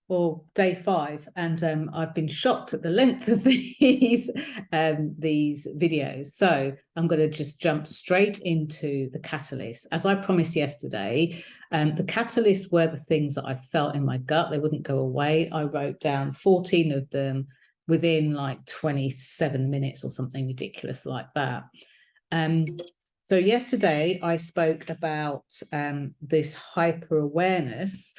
or day 5, and I've been shocked at the length of these videos. So I'm going to just jump straight into the catalyst. As I promised yesterday, the catalysts were the things that I felt in my gut. They wouldn't go away. I wrote down 14 of them within like 27 minutes or something ridiculous like that. So yesterday I spoke about this hyper awareness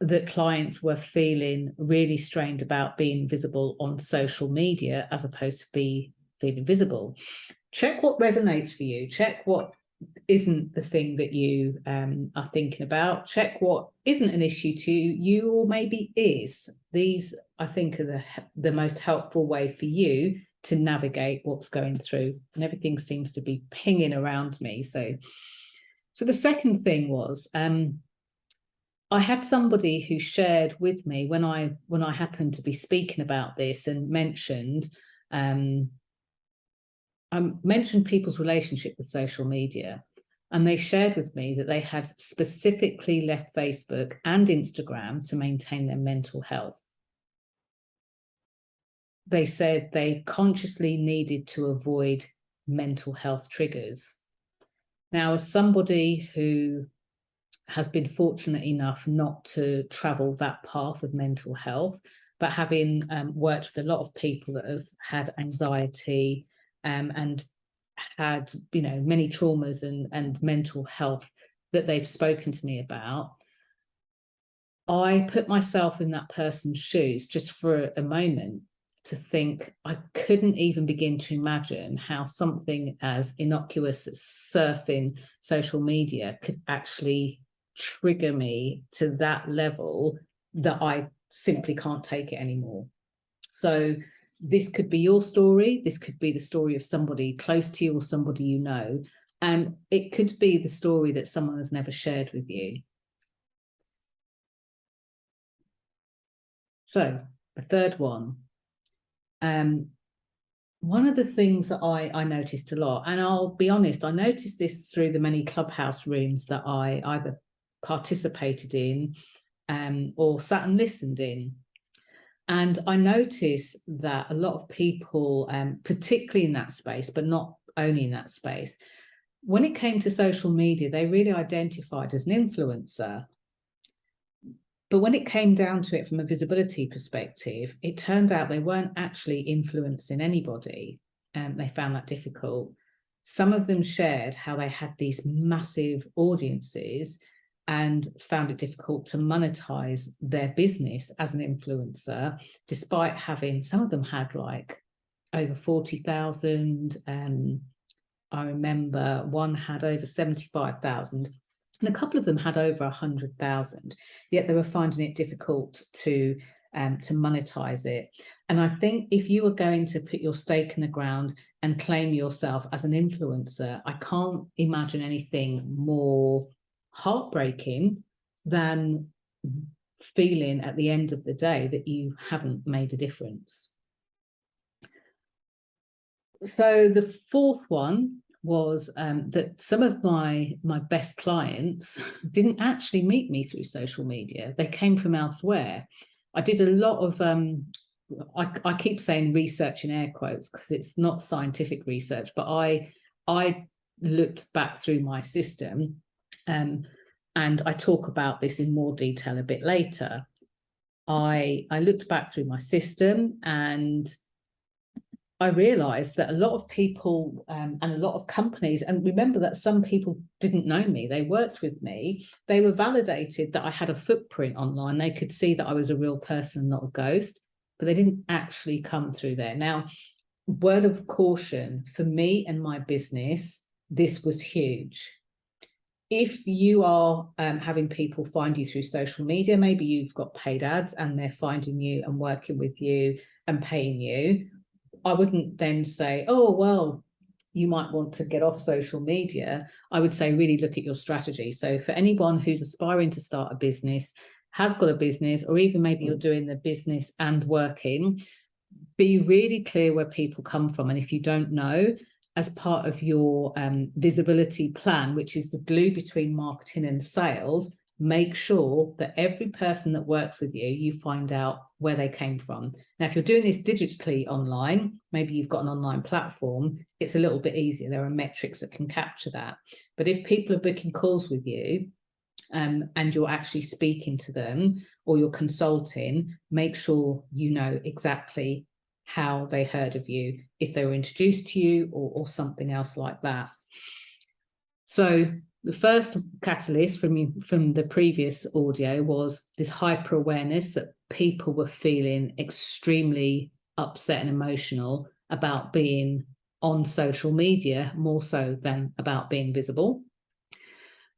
that clients were feeling really strained about being visible on social media as opposed to feeling visible. Check what resonates for you. Check what isn't the thing that you are thinking about. Check what isn't an issue to you or maybe is. These, I think, are the most helpful way for you to navigate what's going through. And everything seems to be pinging around me. So the second thing was, I had somebody who shared with me when I happened to be speaking about this and mentioned people's relationship with social media, and they shared with me that they had specifically left Facebook and Instagram to maintain their mental health. They said they consciously needed to avoid mental health triggers. Now, as somebody who has been fortunate enough not to travel that path of mental health, but having worked with a lot of people that have had anxiety and had, you know, many traumas and mental health that they've spoken to me about, I put myself in that person's shoes just for a moment to think I couldn't even begin to imagine how something as innocuous as surfing social media could actually trigger me to that level that I simply can't take it anymore. So this could be your story. This could be the story of somebody close to you or somebody you know. And it could be the story that someone has never shared with you. So the third one, one of the things that I noticed a lot, and I'll be honest, I noticed this through the many Clubhouse rooms that I either participated in or sat and listened in. And I noticed that a lot of people, particularly in that space, but not only in that space, when it came to social media, they really identified as an influencer. But when it came down to it from a visibility perspective, it turned out they weren't actually influencing anybody, and they found that difficult. Some of them shared how they had these massive audiences and found it difficult to monetize their business as an influencer, despite having, some of them had like over 40,000. I remember one had over 75,000. And a couple of them had over 100,000, yet they were finding it difficult to monetize it. And I think if you are going to put your stake in the ground and claim yourself as an influencer, I can't imagine anything more heartbreaking than feeling at the end of the day that you haven't made a difference. So the fourth one was that some of my best clients didn't actually meet me through social media. They came from elsewhere. I did a lot of, I keep saying research in air quotes because it's not scientific research, but I looked back through my system, and I talk about this in more detail a bit later. I looked back through my system, and I realized that a lot of people and a lot of companies, and remember that some people didn't know me, they worked with me, they were validated that I had a footprint online. They could see that I was a real person, not a ghost, but they didn't actually come through there. Now, word of caution, for me and my business, this was huge. If you are having people find you through social media, maybe you've got paid ads and they're finding you and working with you and paying you, I wouldn't then say, oh, well, you might want to get off social media. I would say, really look at your strategy. So for anyone who's aspiring to start a business, has got a business, or even maybe you're doing the business and working, be really clear where people come from. And if you don't know, as part of your visibility plan, which is the glue between marketing and sales, make sure that every person that works with you, you find out where they came from. Now, if you're doing this digitally online, maybe you've got an online platform, it's a little bit easier. There are metrics that can capture that. But if people are booking calls with you, and you're actually speaking to them or you're consulting, make sure you know exactly how they heard of you, if they were introduced to you or something else like that. So the first catalyst from the previous audio was this hyper awareness that people were feeling extremely upset and emotional about being on social media, more so than about being visible.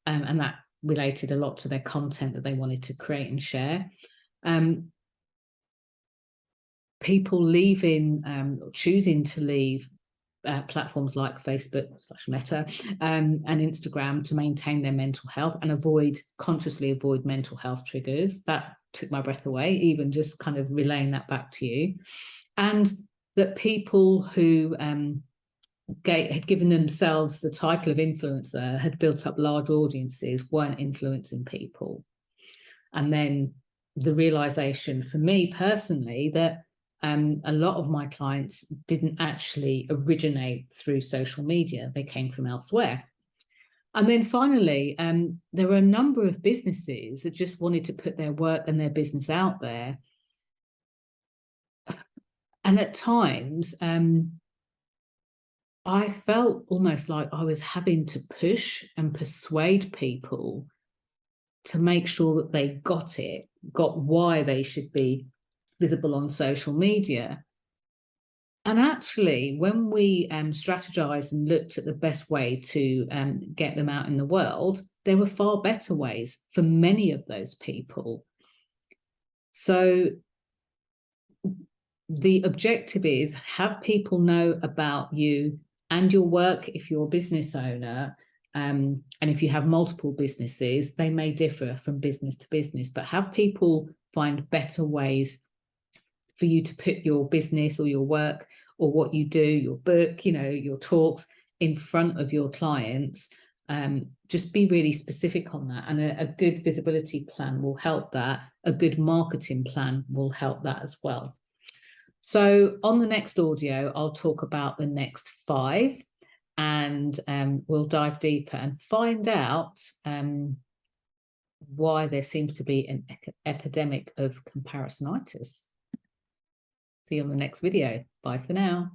And that related a lot to their content that they wanted to create and share. People choosing to leave platforms like Facebook/Meta and Instagram to maintain their mental health and consciously avoid mental health triggers. That took my breath away, even just kind of relaying that back to you. And that people who had given themselves the title of influencer, had built up large audiences, weren't influencing people. And then the realization for me personally that a lot of my clients didn't actually originate through social media. They came from elsewhere. And then finally, there were a number of businesses that just wanted to put their work and their business out there. And at times, I felt almost like I was having to push and persuade people to make sure that they got why they should be visible on social media. And actually, when we strategized and looked at the best way to get them out in the world, there were far better ways for many of those people. So the objective is have people know about you and your work if you're a business owner. And if you have multiple businesses, they may differ from business to business, but have people find better ways for you to put your business or your work or what you do, your book, your talks in front of your clients. Just be really specific on that. And a good visibility plan will help that. A good marketing plan will help that as well. So on the next audio, I'll talk about the next 5, and we'll dive deeper and find out why there seems to be an epidemic of comparisonitis. See you on the next video. Bye for now.